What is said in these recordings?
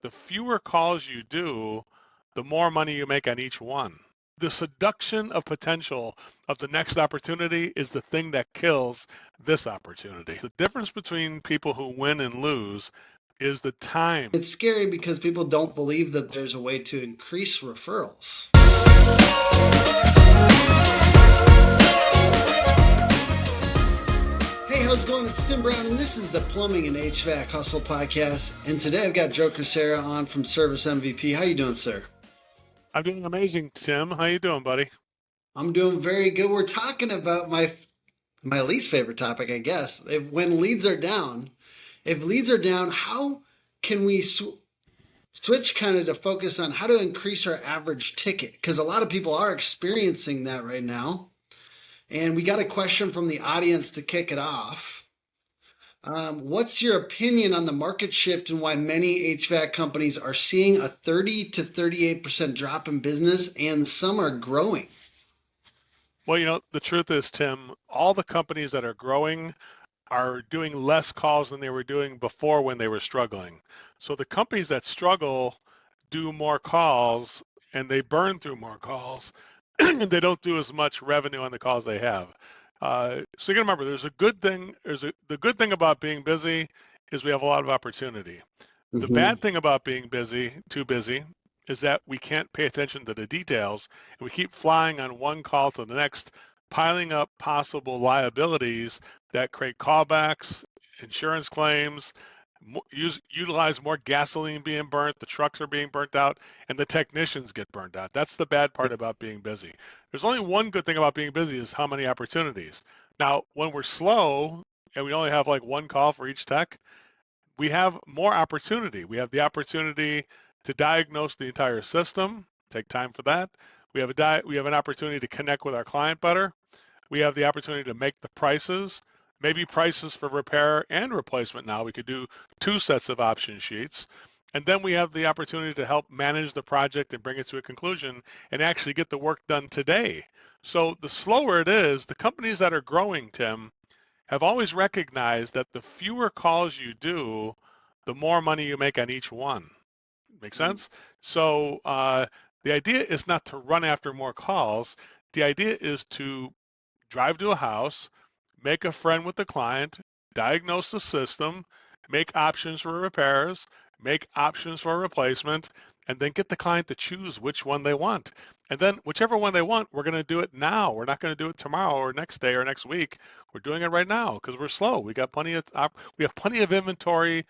the fewer calls you do, the more money you make on each one. The seduction of potential of the next opportunity is the thing that kills this opportunity. The difference between people who win and lose is the time. It's scary because people don't believe that there's a way to increase referrals. Hey, how's it going? It's Tim Brown, and this is the Plumbing and HVAC Hustle Podcast. And today I've got Joe Crisara on from Service MVP. How you doing, sir? I'm doing amazing, Tim. How you doing, buddy? I'm doing very good. We're talking about my least favorite topic, I guess. When leads are down, if leads are down, how can we switch kind of to focus on how to increase our average ticket? Because a lot of people are experiencing that right now. And we got a question from the audience to kick it off. What's your opinion on the market shift and why many HVAC companies are seeing a 30 to 38% drop in business and some are growing? Well, the truth is, Tim, all the companies that are growing are doing less calls than they were doing before when they were struggling. So the companies that struggle do more calls and they burn through more calls and they don't do as much revenue on the calls they have. So you got to remember, there's a good thing. The good thing about being busy is we have a lot of opportunity. The bad thing about being too busy, is that we can't pay attention to the details and we keep flying on one call to the next, piling up possible liabilities that create callbacks, insurance claims, utilize more gasoline being burnt, the trucks are being burnt out, and the technicians get burnt out. That's the bad part about being busy. There's only one good thing about being busy is how many opportunities. Now, when we're slow and we only have like one call for each tech, we have more opportunity. We have the opportunity to diagnose the entire system, take time for that. We have an opportunity to connect with our client better. We have the opportunity to make the prices, maybe prices for repair and replacement now. We could do 2 sets of option sheets. And then we have the opportunity to help manage the project and bring it to a conclusion and actually get the work done today. So the slower it is, the companies that are growing, Tim, have always recognized that the fewer calls you do, the more money you make on each one. Make sense? So the idea is not to run after more calls. The idea is to drive to a house, make a friend with the client, diagnose the system, make options for repairs, make options for replacement, and then get the client to choose which one they want. And then whichever one they want, we're going to do it now. We're not going to do it tomorrow or next day or next week. We're doing it right now because we're slow. We have plenty of inventory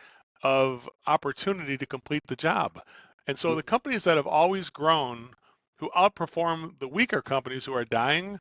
of opportunity to complete the job. And so the companies that have always grown, who outperform the weaker companies who are dying,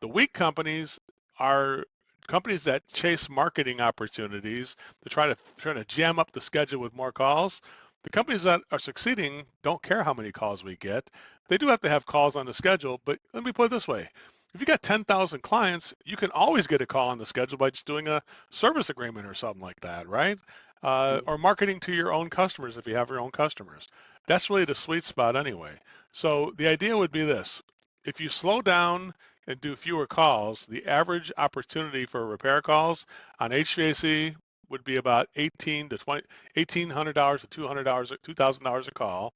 the weak companies are companies that chase marketing opportunities to try to jam up the schedule with more calls. The companies that are succeeding don't care how many calls we get. They do have to have calls on the schedule, but let me put it this way. If you got 10,000 clients, you can always get a call on the schedule by just doing a service agreement or something like that, right? Or marketing to your own customers if you have your own customers. That's really the sweet spot anyway. So the idea would be this. If you slow down and do fewer calls, the average opportunity for repair calls on HVAC would be about $1,800 to $2,000 a call.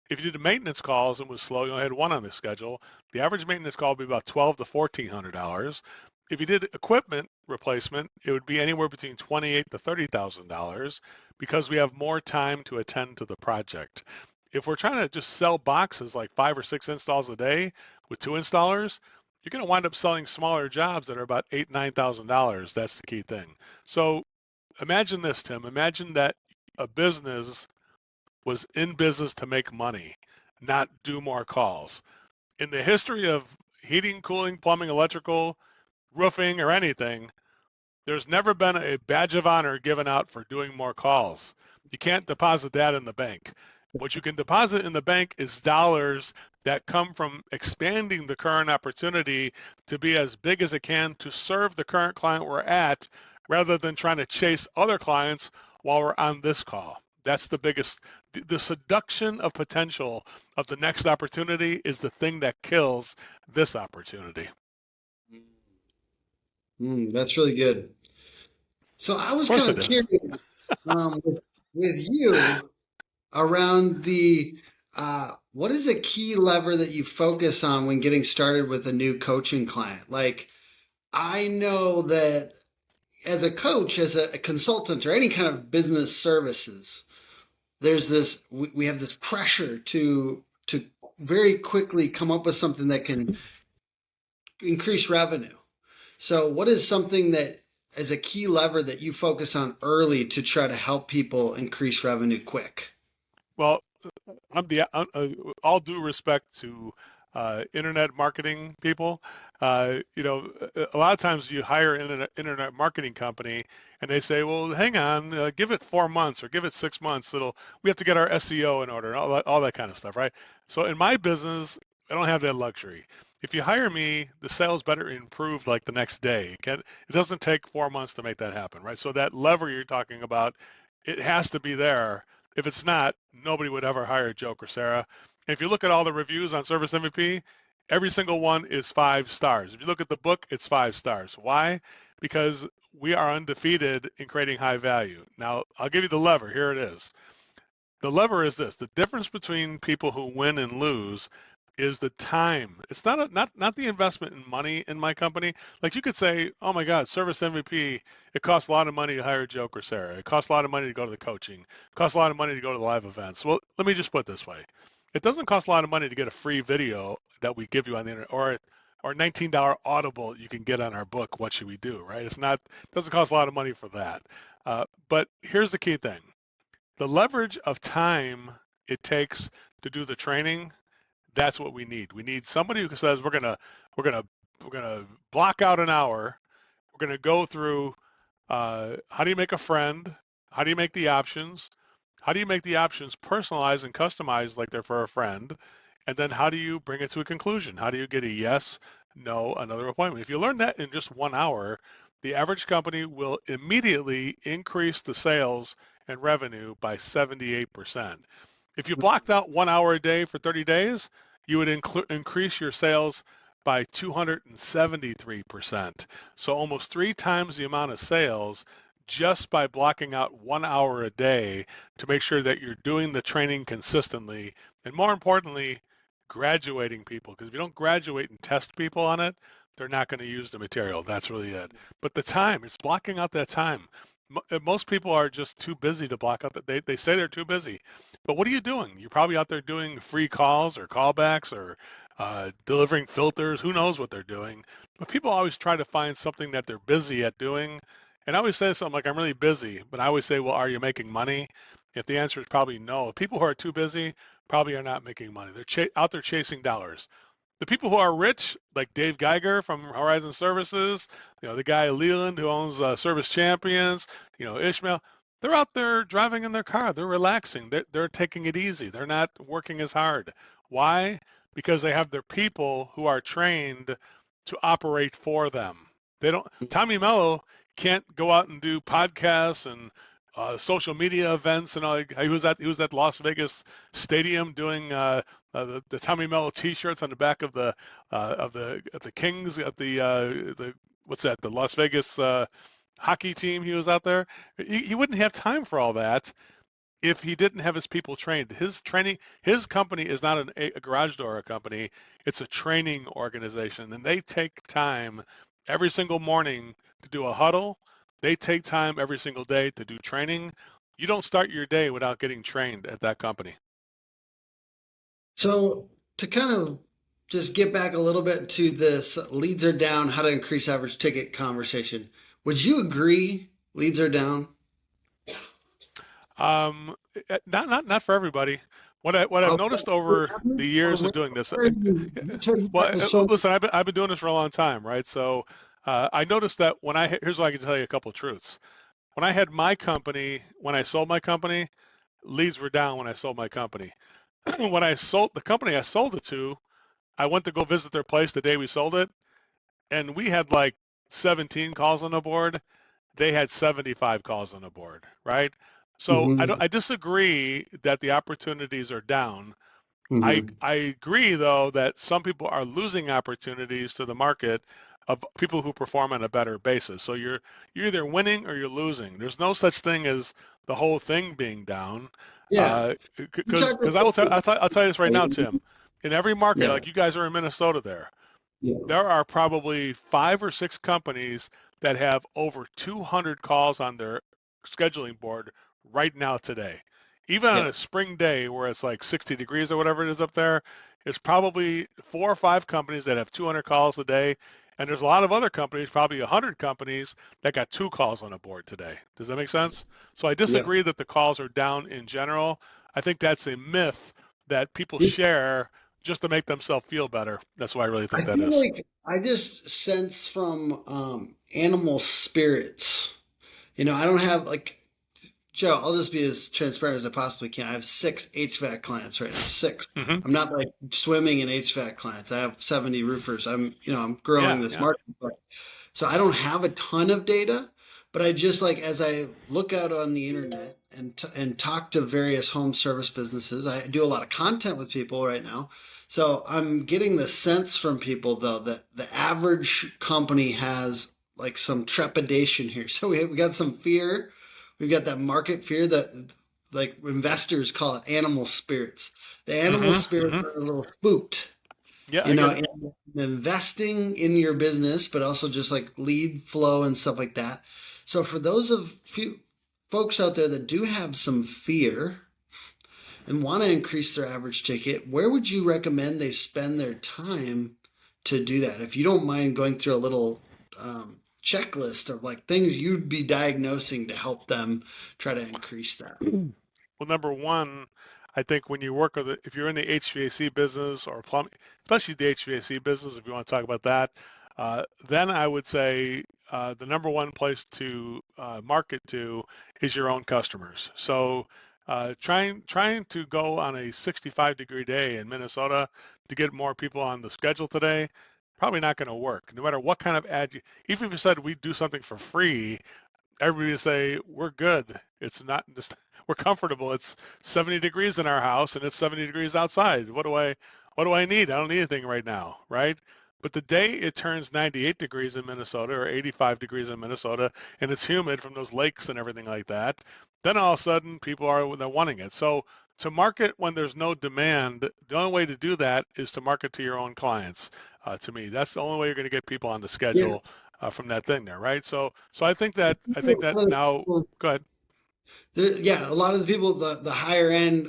If you did the maintenance calls and was slow, you only had one on the schedule, the average maintenance call would be about $1,200 to $1,400. If you did equipment replacement, it would be anywhere between $28,000 to $30,000 because we have more time to attend to the project. If we're trying to just sell boxes like 5 or 6 installs a day with 2 installers, you're going to wind up selling smaller jobs that are about $8,000, $9,000. That's the key thing. So imagine this, Tim. Imagine that a business was in business to make money, not do more calls. In the history of heating, cooling, plumbing, electrical, roofing, or anything, there's never been a badge of honor given out for doing more calls. You can't deposit that in the bank. What you can deposit in the bank is dollars that come from expanding the current opportunity to be as big as it can to serve the current client we're at, rather than trying to chase other clients while we're on this call. That's the biggest. The seduction of potential of the next opportunity is the thing that kills this opportunity. That's really good. So I was kind of curious with you. around the what is a key lever that you focus on when getting started with a new coaching client? Like, I know that as a coach, as a consultant, or any kind of business services, there's this we have this pressure to very quickly come up with something that can increase revenue. So, what is something that as a key lever that you focus on early to try to help people increase revenue quick? Well, all due respect to internet marketing people. A lot of times you hire an internet marketing company, and they say, "Well, hang on, give it 4 months or give it 6 months. We have to get our SEO in order, and all that kind of stuff, right?" So in my business, I don't have that luxury. If you hire me, the sales better improve like the next day. It doesn't take 4 months to make that happen, right? So that lever you're talking about, it has to be there. If it's not, nobody would ever hire Joe Crisara. And if you look at all the reviews on Service MVP, every single one is 5 stars. If you look at the book, it's 5 stars. Why? Because we are undefeated in creating high value. Now, I'll give you the lever. Here it is. The lever is this: the difference between people who win and lose is the time. It's not the investment in money in my company. Like you could say, oh my God, Service MVP, it costs a lot of money to hire Joe Crisara. It costs a lot of money to go to the coaching. It costs a lot of money to go to the live events. Well, let me just put it this way. It doesn't cost a lot of money to get a free video that we give you on the internet, or $19 Audible you can get on our book, What Should We Do, right? It doesn't cost a lot of money for that. But here's the key thing: the leverage of time it takes to do the training. That's what we need. We need somebody who says we're gonna block out an hour. We're gonna go through how do you make a friend? How do you make the options? How do you make the options personalized and customized like they're for a friend? And then how do you bring it to a conclusion? How do you get a yes, no, another appointment? If you learn that in just 1 hour, the average company will immediately increase the sales and revenue by 78%. If you blocked out 1 hour a day for 30 days, you would increase your sales by 273%. So almost 3 times the amount of sales just by blocking out 1 hour a day to make sure that you're doing the training consistently. And more importantly, graduating people. Because if you don't graduate and test people on it, they're not going to use the material. That's really it. But the time, it's blocking out that time. Most people are just too busy to block out that. They say they're too busy. But what are you doing? You're probably out there doing free calls or callbacks or delivering filters. Who knows what they're doing? But people always try to find something that they're busy at doing. And I always say something like, I'm really busy. But I always say, well, are you making money? If the answer is probably no, people who are too busy probably are not making money. They're out there chasing dollars. The people who are rich, like Dave Geiger from Horizon Services, the guy Leland who owns Service Champions, Ishmael, they're out there driving in their car. They're relaxing. They're taking it easy. They're not working as hard. Why? Because they have their people who are trained to operate for them. They don't. Tommy Mello can't go out and do podcasts and social media events and all. He was at Las Vegas Stadium doing the Tommy Mello T-shirts on the back of the Kings at the what's that, the Las Vegas hockey team. He was out there. He wouldn't have time for all that if he didn't have his people trained. His company is not a garage door company. It's a training organization, and they take time every single morning to do a huddle. They take time every single day to do training. You don't start your day without getting trained at that company. So to kind of just get back a little bit to this leads are down, how to increase average ticket conversation. Would you agree leads are down? Not for everybody. What I've noticed over the years of doing this, well, listen, I've been doing this for a long time, right? So I noticed that here's what I can tell you a couple of truths. When I had my company, when I sold my company, leads were down when I sold my company. When I sold the company I sold it to, I went to go visit their place the day we sold it, and we had like 17 calls on the board. They had 75 calls on the board, right? So Mm-hmm. I disagree that the opportunities are down. I Mm-hmm. I agree though that some people are losing opportunities to the market of people who perform on a better basis. So you're either winning or you're losing. There's no such thing as the whole thing being down. Yeah. You talk Because I'll tell you this right now, with Tim. In every market, yeah. like you guys are in Minnesota, Yeah. there are probably 5 or 6 companies that have over 200 calls on their scheduling board right now today. Even on Yeah. a spring day where it's like 60 degrees or whatever it is up there, there's probably 4 or 5 companies that have 200 calls a day. And there's a lot of other companies, probably 100 companies, that got 2 calls on a board today. Does that make sense? So I Yeah. disagree that the calls are down in general. I think that's a myth that people It- share just to make themselves feel better. That's why I really I think that feel is. like I just sense from animal spirits. I don't have like Joe, I'll just be as transparent as I possibly can. I have 6 HVAC clients right now. 6. Hmm. I'm not like swimming in HVAC clients. I have 70 roofers. I'm growing Yeah, this yeah. market. So I don't have a ton of data, but I just like as I look out on the internet and talk to various home service businesses, I do a lot of content with people right now. So I'm getting the sense from people though that the average company has like some trepidation here. So we got some fear. We've got that market fear that like investors call it animal spirits. The animal Hmm. spirits Hmm. are a little spooked Yeah, I get it. in investing in your business, but also just like lead flow and stuff like that. So for those of few folks out there that do have some fear and want to increase their average ticket, where would you recommend they spend their time to do that? If you don't mind going through a little checklist of like things you'd be diagnosing to help them try to increase that. Well, number one, I think when you work with it, if you're in the HVAC business or plumbing, especially the HVAC business, if you want to talk about that, then I would say the number one place to market to is your own customers. So trying to go on a 65-degree day in Minnesota to get more people on the schedule today, probably not going to work. No matter what kind of ad even if you said we do something for free, everybody would say we're good. It's not just we're comfortable. It's 70 degrees in our house and it's 70 degrees outside. What do I need? I don't need anything right now, right? But the day it turns 98 degrees in Minnesota or 85 degrees in Minnesota and it's humid from those lakes and everything like that, then all of a sudden people they're wanting it. So to market when there's no demand, the only way to do that is to market to your own clients. To me, that's the only way you're going to get people on the Yeah. schedule from that thing there, right? So I think that now. Go ahead. Yeah, a lot of the people, the higher end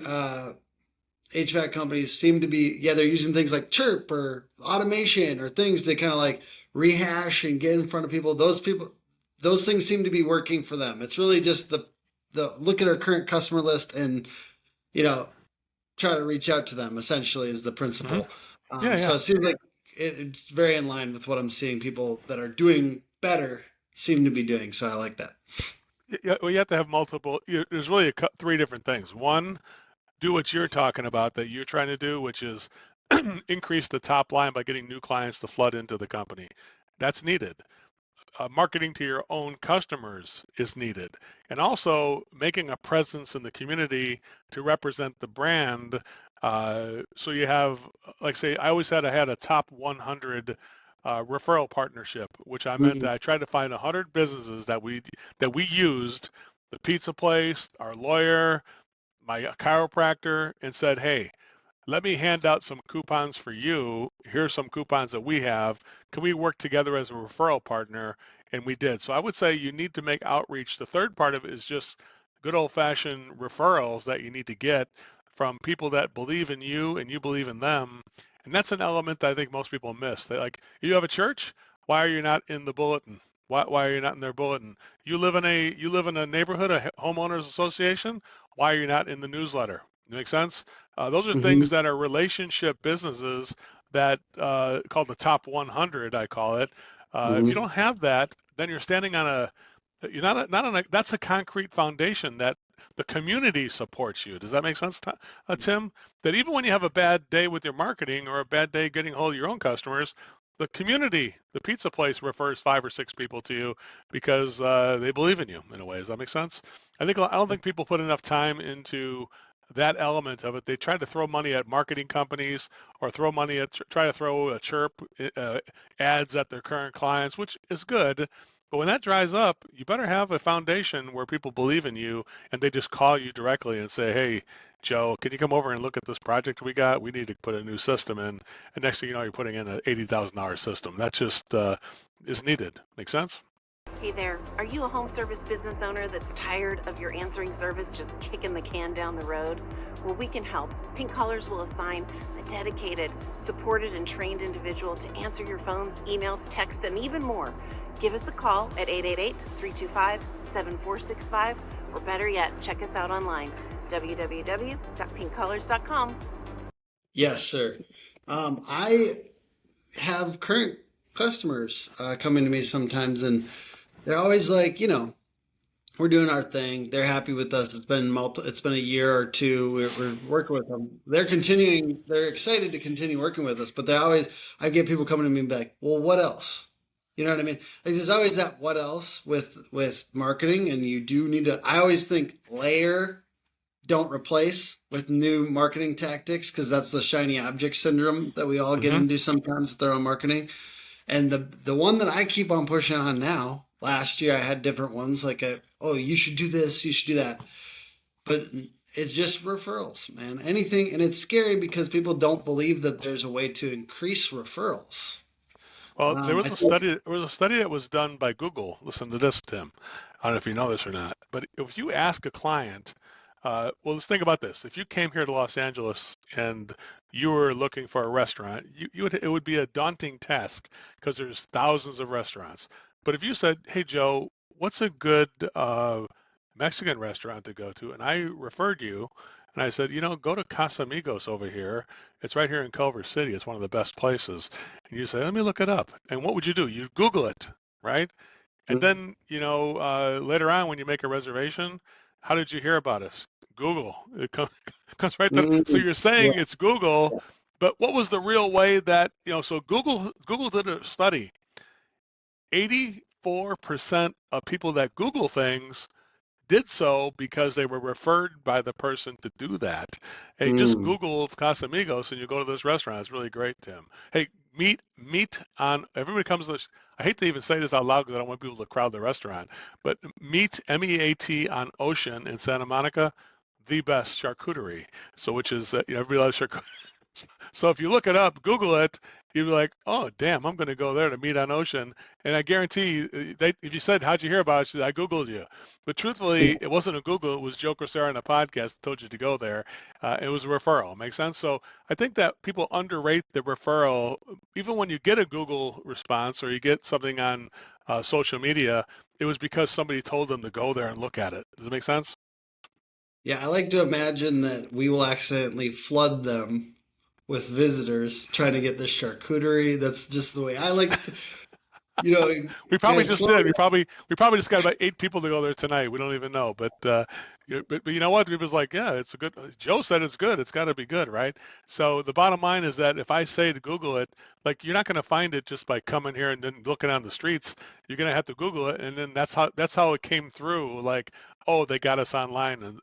HVAC companies seem to be, yeah, they're using things like chirp or automation or things to kind of like rehash and get in front of people. Those things seem to be working for them. It's really just the look at our current customer list and, you know, try to reach out to them essentially is the Hmm. principle. Yeah, So yeah. it seems like it's very in line with what I'm seeing people that are doing better seem to be doing. So I like that. Yeah, well, you have to have multiple. There's really 3 different things. One, do what you're talking about that you're trying to do, which is increase the top line by getting new clients to flood into the company. That's needed. Marketing to your own customers is needed, and also making a presence in the community to represent the brand. So you have, like, say, I had a top 100 referral partnership, which I meant Mhm. that I tried to find 100 businesses that we used, the pizza place, our lawyer, my chiropractor, and said, hey, let me hand out some coupons for you. Here's some coupons that we have. Can we work together as a referral partner? And we did. So I would say you need to make outreach. The third part of it is just good old fashioned referrals that you need to get from people that believe in you and you believe in them. And that's an element that I think most people miss. They like, you have a church? Why are you not in the bulletin? Why are you not in their bulletin? You live in a neighborhood, a homeowners association? Why are you not in the newsletter? Make sense? Those are things Mhm. that are relationship businesses that called the top 100, I call it. If you Mhm. don't have that, then you're standing on you're not on that's a concrete foundation that the community supports you. Does that make sense, Tim? That even when you have a bad day with your marketing or a bad day getting hold of your own customers, the community, the pizza place refers 5 or 6 people to you because they believe in you in a way. Does that make sense? I don't think people put enough time into that element of it. They try to throw money at marketing companies or throw money at try to throw a chirp uh, ads at their current clients, which is good. But when that dries up, you better have a foundation where people believe in you and they just call you directly and say, "Hey, Joe, can you come over and look at this project we got? We need to put a new system in." And next thing you know, you're putting in an $80,000 system. That just is needed. Make sense? Hey there, are you a home service business owner that's tired of your answering service just kicking the can down the road? Well, we can help. Pink Collars will assign a dedicated, supported, and trained individual to answer your phones, emails, texts, and even more. Give us a call at 888-325-7465, or better yet, check us out online, www.pinkcollars.com. Yes, sir. I have current customers coming to me sometimes, and they're always like, we're doing our thing. They're happy with us. It's been a year or two. We're working with them. They're continuing. They're excited to continue working with us. But I get people coming to me and be like, well, what else? You know what I mean? Like, there's always that what else with marketing, and you do need to. I always think layer, don't replace with new marketing tactics, because that's the shiny object syndrome that we all get into sometimes with our own marketing. And the one that I keep on pushing on now. Last year I had different ones like, you should do this, you should do that. But it's just referrals, man. Anything, and it's scary because people don't believe that there's a way to increase referrals. Well, there was a study. There was a study that was done by Google. Listen to this, Tim. I don't know if you know this or not, but if you ask a client, well, let's think about this. If you came here to Los Angeles and you were looking for a restaurant, it would be a daunting task because there's thousands of restaurants. But if you said, "Hey, Joe, what's a good Mexican restaurant to go to?" and I referred you, and I said, go to Casamigos over here. It's right here in Culver City. It's one of the best places. And you say, "Let me look it up." And what would you do? You'd Google it, right? And then, later on when you make a reservation, how did you hear about us? Google. It comes right there. So you're saying it's Google, but what was the real way that, so Google did a study. 84% of people that Google things did so because they were referred by the person to do that. Hey, just Google Casamigos and you go to this restaurant. It's really great, Tim. Hey, meet on, everybody comes to this. I hate to even say this out loud because I don't want people to crowd the restaurant, but meet, MEAT, on Ocean in Santa Monica, the best charcuterie. So, which is, everybody loves charcuterie. So if you look it up, Google it, you'd be like, "Oh, damn, I'm going to go there to meet on Ocean." And I guarantee you, if you said, "How'd you hear about it?" She said, "I Googled you." But truthfully, it wasn't a Google. It was Joe Crisara on a podcast that told you to go there. It was a referral. Makes sense? So I think that people underrate the referral. Even when you get a Google response or you get something on social media, it was because somebody told them to go there and look at it. Does it make sense? Yeah, I like to imagine that we will accidentally flood them with visitors trying to get this charcuterie. That's just the way I like to, we probably just did. We probably just got about 8 people to go there tonight. We don't even know. But you know what? People's like, yeah, it's a good. Joe said it's good. It's got to be good, right? So the bottom line is that if I say to Google it, like, you're not going to find it just by coming here and then looking on the streets. You're going to have to Google it, and then that's how it came through. Like, oh, they got us online, and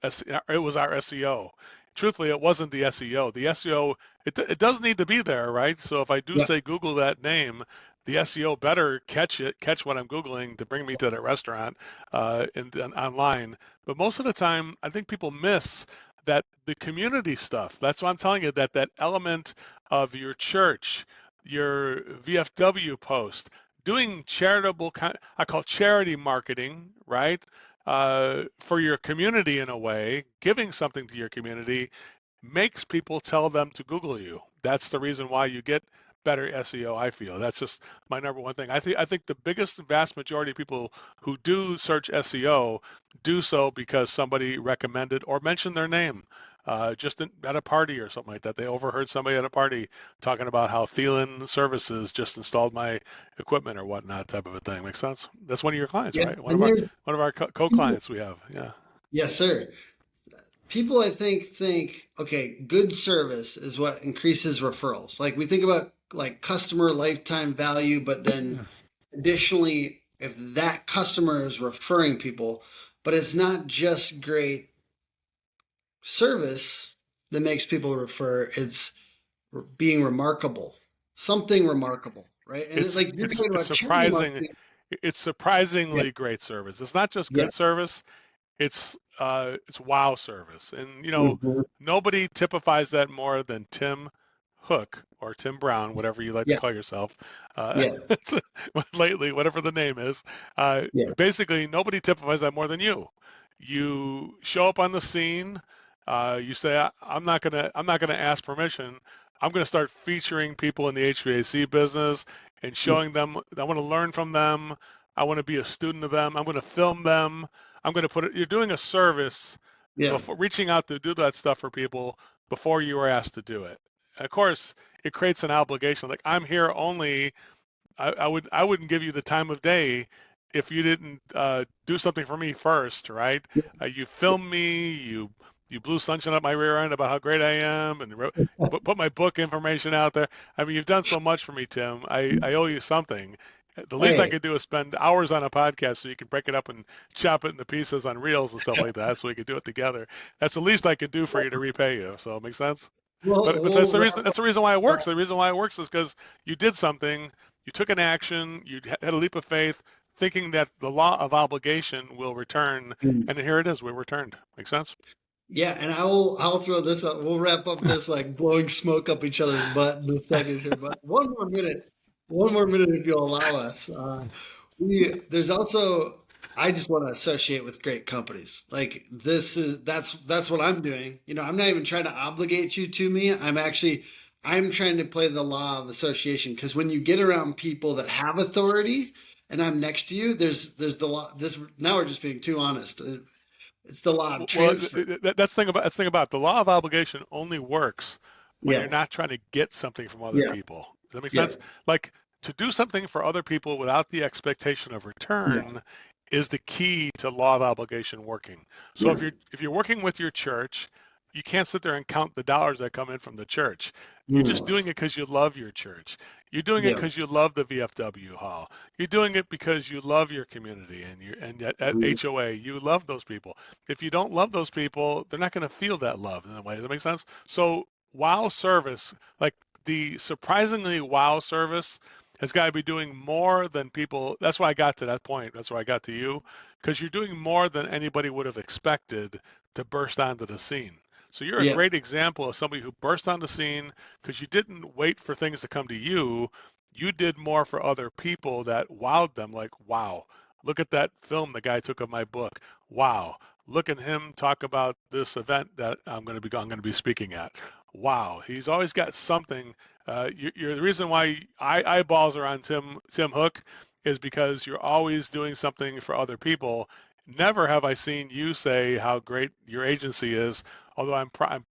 it was our SEO. Truthfully, it wasn't the SEO. The SEO, it does need to be there, right? So if I do say Google that name, the SEO better catch what I'm Googling to bring me to that restaurant and online. But most of the time, I think people miss that the community stuff. That's why I'm telling you that element of your church, your VFW post, doing charitable, I call charity marketing, right? For your community in a way, giving something to your community makes people tell them to Google you. That's the reason why you get better SEO, I feel. That's just my number one thing. I think the biggest vast majority of people who do search SEO do so because somebody recommended or mentioned their name. Just at a party or something like that. They overheard somebody at a party talking about how Thielen Services just installed my equipment or whatnot, type of a thing. Makes sense? That's one of your clients, right? One of our co-clients we have. Yeah. Yes, sir. People, I think, okay, good service is what increases referrals. Like, we think about like customer lifetime value, but then additionally, if that customer is referring people, but it's not just great service that makes people refer. It's being remarkable, something remarkable, right? And It's like you're it's talking it's about channel surprising. marketing. It's Yeah, surprisingly great service. It's not just yeah. good service. It's wow service, and Mhm. nobody typifies that more than Tim Hook or Tim Brown, whatever you like to Yeah, call yourself. Uh, yeah, lately, whatever the name is, yeah, basically nobody typifies that more than you. You show up on the scene. You say, I'm not gonna ask permission. I'm gonna start featuring people in the HVAC business and yeah, showing them. I want to learn from them. I want to be a student of them. I'm going to film them. I'm going to put it. You're doing a service yeah. before reaching out to do that stuff for people before you were asked to do it. And of course, it creates an obligation. Like I'm here only. I wouldn't give you the time of day if you didn't do something for me first, right? You film me. You blew sunshine up my rear end about how great I am, and you put my book information out there. I mean, you've done so much for me, Tim. I owe you something. The least I Hey, could do is spend hours on a podcast so you can break it up and chop it into pieces on reels and stuff like that, so we could do it together. That's the least I could do for you to repay you. So it makes sense. But that's we'll the wrap reason. up. That's the reason why it works. The reason why it works is because you did something. You took an action. You had a leap of faith, thinking that the law of obligation will return, and here it is. We returned. Make sense? Yeah, and I'll throw this up. We'll wrap up this like blowing smoke up each other's butt in a second here, but one more minute if you'll allow us. There's also I just want to associate with great companies. Like that's what I'm doing. I'm not even trying to obligate you to me. I'm trying to play the law of association because when you get around people that have authority and I'm next to you, there's the law. This now we're just being too honest. It's the law of Well, transfer. that's the thing about it. The law of obligation only works when Yeah, you're not trying to get something from other yeah, people. Does that make yeah, sense? Like to do something for other people without the expectation of yeah, return is the key to law of obligation working. So yeah. if you're working with your church, you can't sit there and count the dollars that come in from the church. You're just Mm, doing it because you love your church. You're doing it yeah. because you love the VFW hall. You're doing it because you love your community and at Mm, HOA you love those people. If you don't love those people, they're not going to feel that love in a way. Does that make sense? So wow service, like the surprisingly wow service has got to be doing more than people. That's why I got to that point. That's why I got to you, because you're doing more than anybody would have expected to burst onto the scene. So you're a yeah, great example of somebody who burst on the scene because you didn't wait for things to come to you. You did more for other people that wowed them. Like, wow, look at that film the guy took of my book. Wow, look at him talk about this event that I'm going to be speaking at. Wow, he's always got something. You're the reason why eyeballs are on Tim Hook is because you're always doing something for other people. Never have I seen you say how great your agency is, although I'm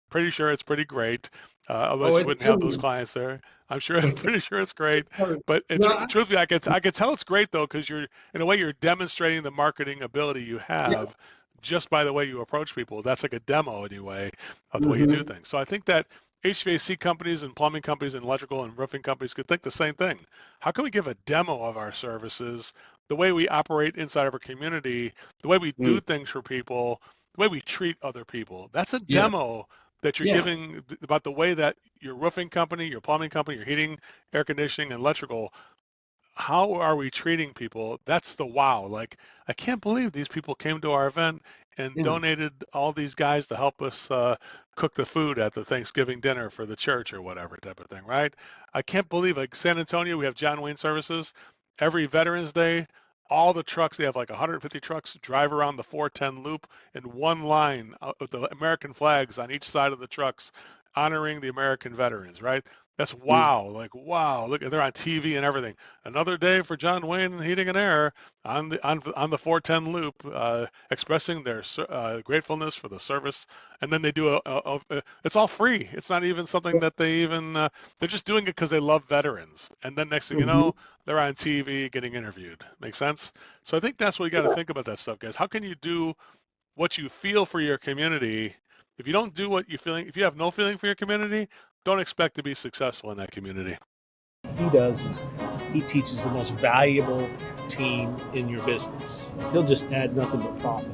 pretty sure it's pretty great. oh, Otherwise, you it's wouldn't have those killing clients there. I'm pretty sure it's great. me. But No, truthfully, I could tell it's great though, because you're in a way you're demonstrating the marketing ability you yeah. have just by the way you approach people. That's like a demo anyway of the way you do Hmm. things. So I think that HVAC companies and plumbing companies and electrical and roofing companies could think the same thing. How can we give a demo of our services, the way we operate inside of our community, the way we do things for people, the way we treat other people? That's a Yeah, demo that you're yeah. giving about the way that your roofing company, your plumbing company, your heating, air conditioning, and electrical, how are we treating people? That's the wow. Like, I can't believe these people came to our event and Yeah. donated all these guys to help us cook the food at the Thanksgiving dinner for the church or whatever type of thing, right? I can't believe, like, San Antonio, we have John Wayne services. Every Veterans Day, all the trucks, they have like 150 trucks, drive around the 410 loop in one line with the American flags on each side of the trucks, honoring the American veterans, right? That's Mm. wow. Like, wow. Look, they're on TV and everything. Another day for John Wayne Heating and Air on the 410 loop, expressing their gratefulness for the service. And then they do it's all free. It's not even something that they even, they're just doing it because they love veterans. And then next thing you Mhm. know, they're on TV getting interviewed. Make sense? So I think that's what you got to think about that stuff, guys. How can you do what you feel for your community? If you don't do what you feeling, if you have no feeling for your community, don't expect to be successful in that community. He does is he teaches the most valuable team in your business. He'll just add nothing but profit.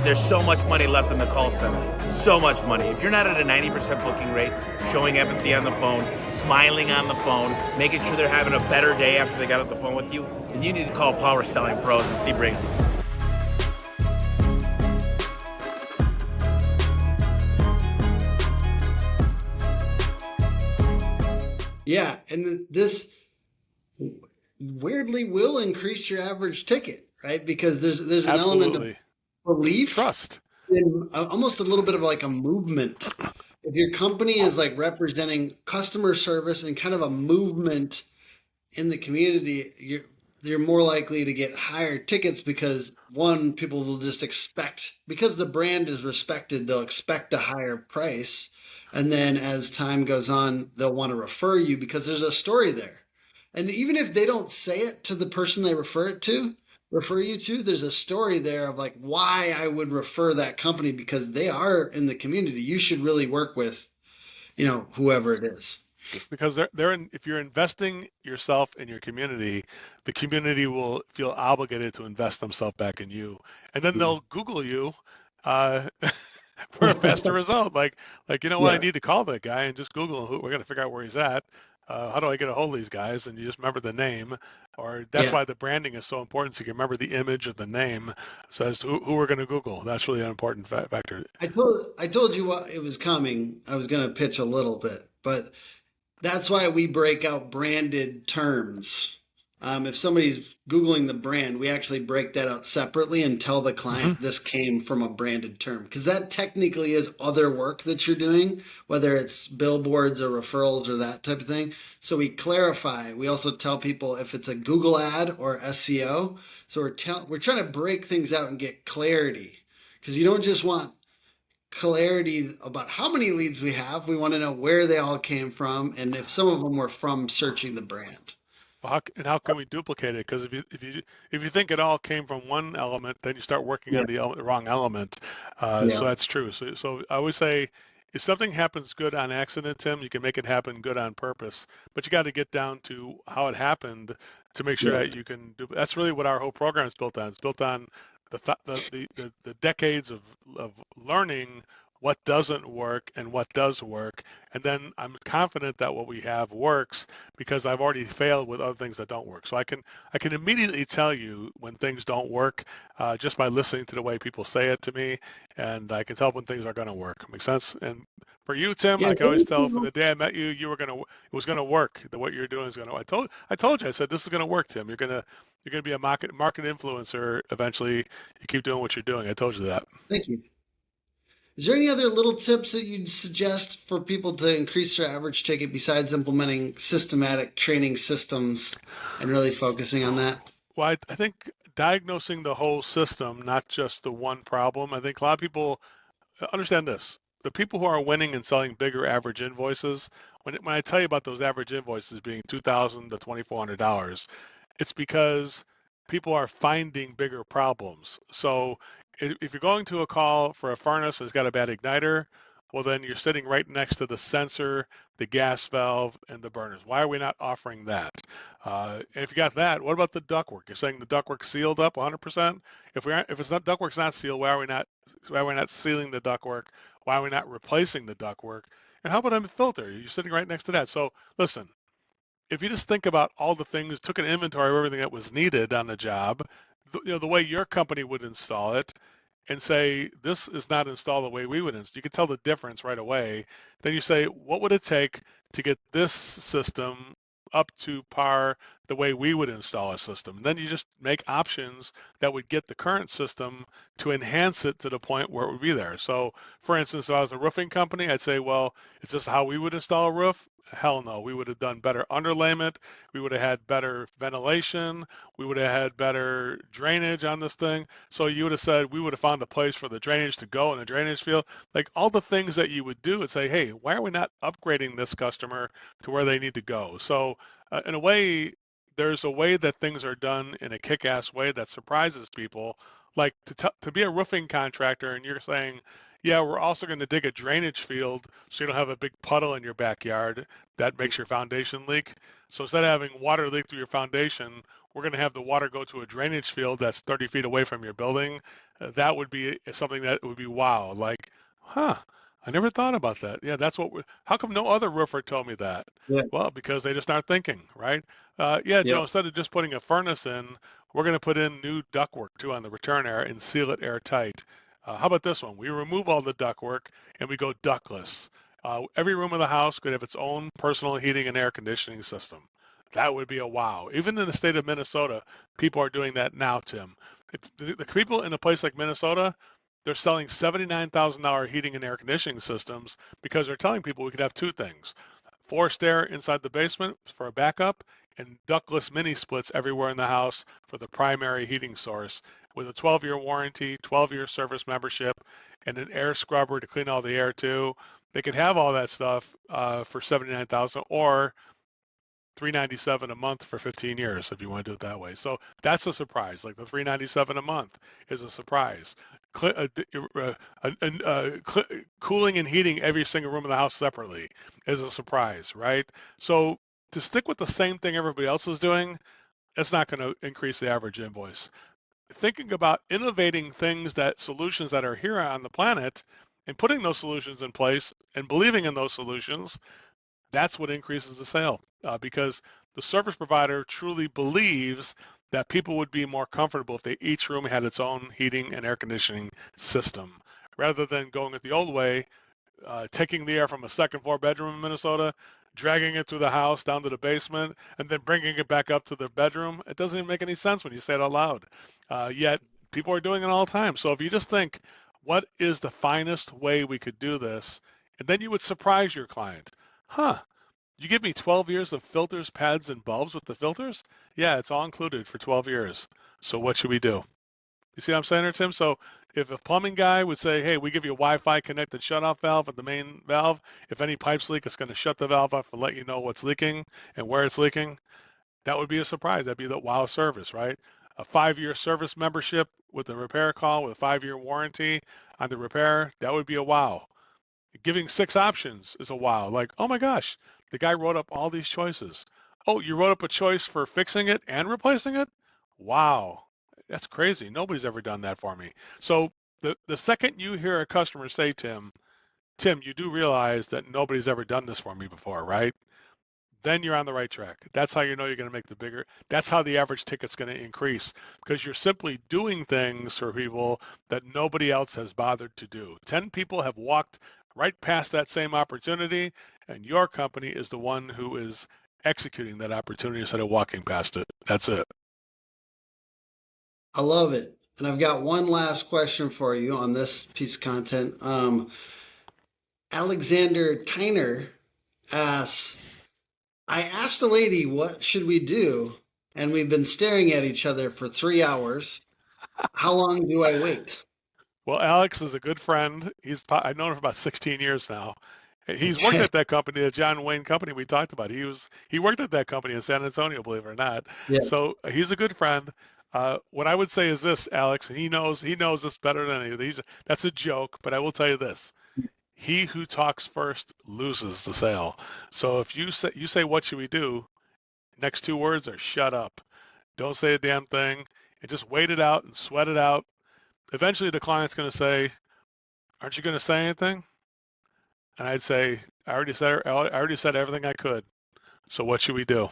there's so much money left in the call center. So much money. If you're not at a 90% booking rate, showing empathy on the phone, smiling on the phone, making sure they're having a better day after they got off the phone with you, then you need to call Power Selling Pros and see Brigham. Yeah, and this weirdly will increase your average ticket, right? Because there's an element of belief, trust, and almost a little bit of like a movement. If your company is like representing customer service and kind of a movement in the community, you're more likely to get higher tickets because one, people will just expect, because the brand is respected, they'll expect a higher price. And then as time goes on, they'll want to refer you because there's a story there. And even if they don't say it to the person they refer you to, there's a story there of like why I would refer that company, because they are in the community. You should really work with, whoever it is. Because if you're investing yourself in your community, the community will feel obligated to invest themselves back in you. And then they'll Google you for a faster result. Like I need to call that guy and just Google who. We're going to figure out where he's at. How do I get a hold of these guys? And you just remember the name, or that's why the branding is so important. So you can remember the image of the name, so as to who we're going to Google. That's really an important factor. I told you what it was coming. I was going to pitch a little bit, but that's why we break out branded terms. If somebody's Googling the brand, we actually break that out separately and tell the client this came from a branded term, because that technically is other work that you're doing, whether it's billboards or referrals or that type of thing. So we clarify. We also tell people if it's a Google ad or SEO. So we're trying to break things out and get clarity, because you don't just want clarity about how many leads we have. We want to know where they all came from and if some of them were from searching the brand. Well, how can we duplicate it? Because if you think it all came from one element, then you start working on the wrong element. So that's true. So I would say, if something happens good on accident, Tim, you can make it happen good on purpose. But you got to get down to how it happened to make sure that you can do. That's really what our whole program is built on. It's built on the decades of learning what doesn't work and what does work. And then I'm confident that what we have works because I've already failed with other things that don't work. So I can immediately tell you when things don't work just by listening to the way people say it to me, and I can tell when things are going to work. Make sense? And for you, Tim, I can always tell from the day I met you, it was going to work. What you're doing is going to. I told you. I said this is going to work, Tim. You're going to be a market influencer eventually. You keep doing what you're doing. I told you that. Thank you. Is there any other little tips that you'd suggest for people to increase their average ticket besides implementing systematic training systems and really focusing on that? Well, I think diagnosing the whole system, not just the one problem. I think a lot of people understand this. The people who are winning and selling bigger average invoices, when I tell you about those average invoices being $2,000 to $2,400, it's because people are finding bigger problems. So if you're going to a call for a furnace that's got a bad igniter, well, then you're sitting right next to the sensor, the gas valve, and the burners. Why are we not offering that? And if you got that, what about the ductwork? You're saying the ductwork sealed up 100%? If it's not, ductwork's not sealed, why are we not sealing the ductwork? Why are we not replacing the ductwork? And how about a filter? You're sitting right next to that. So listen, if you just think about all the things, took an inventory of everything that was needed on the job, the way your company would install it, and say, this is not installed the way we would install. You can tell the difference right away. Then you say, what would it take to get this system up to par the way we would install a system? And then you just make options that would get the current system to enhance it to the point where it would be there. So for instance, if I was a roofing company, I'd say, well, is this how we would install a roof? Hell no. We would have done better underlayment. We would have had better ventilation. We would have had better drainage on this thing. So you would have said, we would have found a place for the drainage to go in the drainage field. Like all the things that you would do and say, hey, why are we not upgrading this customer to where they need to go? So in a way, there's a way that things are done in a kick-ass way that surprises people. Like to be a roofing contractor and you're saying, yeah, we're also going to dig a drainage field so you don't have a big puddle in your backyard that makes your foundation leak. So instead of having water leak through your foundation, we're going to have the water go to a drainage field that's 30 feet away from your building, that would be something that would be wow. Like, huh, I never thought about that. Yeah, that's what how come no other roofer told me that? Yeah. Well, because they just aren't thinking, right? Yeah, Joe, Yep. instead of just putting a furnace in, we're going to put in new ductwork too on the return air and seal it airtight. How about this one? We remove all the ductwork and we go ductless. Every room of the house could have its own personal heating and air conditioning system. That would be a wow. Even in the state of Minnesota, people are doing that now, Tim. The people in a place like Minnesota, they're selling $79,000 heating and air conditioning systems because they're telling people we could have two things: forced air inside the basement for a backup, and ductless mini splits everywhere in the house for the primary heating source, with a 12-year warranty, 12-year service membership, and an air scrubber to clean all the air too. They could have all that stuff for $79,000 or $397 a month for 15 years if you want to do it that way. So that's a surprise. Like the $397 a month is a surprise. Cooling and heating every single room of the house separately is a surprise, right? So to stick with the same thing everybody else is doing, it's not going to increase the average invoice. Thinking about innovating solutions that are here on the planet and putting those solutions in place and believing in those solutions, that's what increases the sale because the service provider truly believes that people would be more comfortable if each room had its own heating and air conditioning system, rather than going with the old way, taking the air from a second floor bedroom in Minnesota, dragging it through the house down to the basement, and then bringing it back up to the bedroom. It doesn't even make any sense when you say it out loud. Yet people are doing it all the time. So if you just think, what is the finest way we could do this? And then you would surprise your client. Huh, you give me 12 years of filters, pads, and bulbs with the filters? Yeah, it's all included for 12 years. So what should we do? You see what I'm saying there, Tim? So if a plumbing guy would say, hey, we give you a Wi-Fi connected shutoff valve at the main valve, if any pipes leak, it's going to shut the valve off and let you know what's leaking and where it's leaking, that would be a surprise. That'd be the wow service, right? A 5-year service membership with a repair call with a 5-year warranty on the repair, that would be a wow. Giving 6 options is a wow. Like, oh my gosh, the guy wrote up all these choices. Oh, you wrote up a choice for fixing it and replacing it? Wow, that's crazy. Nobody's ever done that for me. So the second you hear a customer say, Tim, you do realize that nobody's ever done this for me before, right? Then you're on the right track. That's how you know you're going to make that's how the average ticket's going to increase, because you're simply doing things for people that nobody else has bothered to do. 10 people have walked right past that same opportunity, and your company is the one who is executing that opportunity instead of walking past it. That's it. I love it. And I've got one last question for you on this piece of content. Alexander Tyner asks, I asked a lady, what should we do? And we've been staring at each other for 3 hours. How long do I wait? Well, Alex is a good friend. I've known him for about 16 years now. He's worked at that company, the John Wayne company we talked about. He worked at that company in San Antonio, believe it or not. Yeah. So he's a good friend. What I would say is this, Alex, and he knows this better than any. That's a joke, but I will tell you this: he who talks first loses the sale. So if you say what should we do, next 2 words are shut up. Don't say a damn thing, and just wait it out and sweat it out. Eventually, the client's going to say, "Aren't you going to say anything?" And I'd say, I already said everything I could. So what should we do?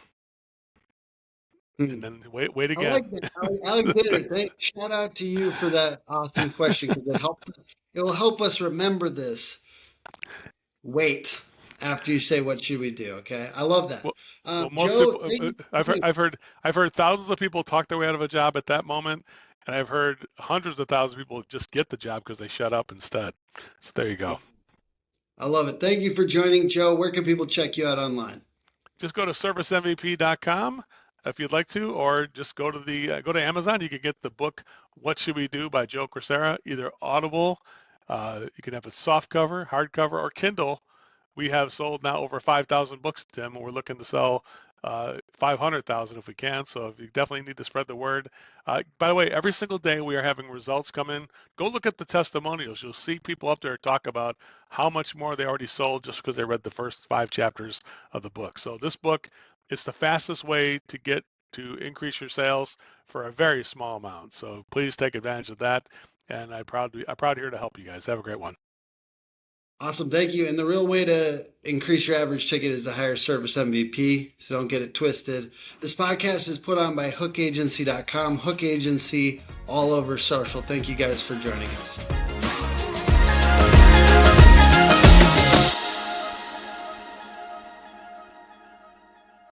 And then wait again. I like that. Alexander, shout out to you for that awesome question, because it will help us remember this. Wait after you say what should we do. Okay, I love that. Well, most Joe, people, I've heard thousands of people talk their way out of a job at that moment, and I've heard hundreds of thousands of people just get the job because they shut up instead. So there you go. I love it. Thank you for joining, Joe. Where can people check you out online? Just go to servicemvp.com if you'd like to, or just go to Amazon. You can get the book "What Should We Do" by Joe Crisara, either Audible. You can have a soft cover, hardcover, or Kindle. We have sold now over 5,000 books, Tim, and we're looking to sell 500,000 if we can. So you definitely need to spread the word. By the way, every single day we are having results come in. Go look at the testimonials. You'll see people up there talk about how much more they already sold just because they read the first 5 chapters of the book. So this book is the fastest way to get to increase your sales for a very small amount. So please take advantage of that. And I'm proud here to help you guys. Have a great one. Awesome. Thank you. And the real way to increase your average ticket is to hire service MVP. So don't get it twisted. This podcast is put on by hookagency.com, Hook Agency, all over social. Thank you guys for joining us.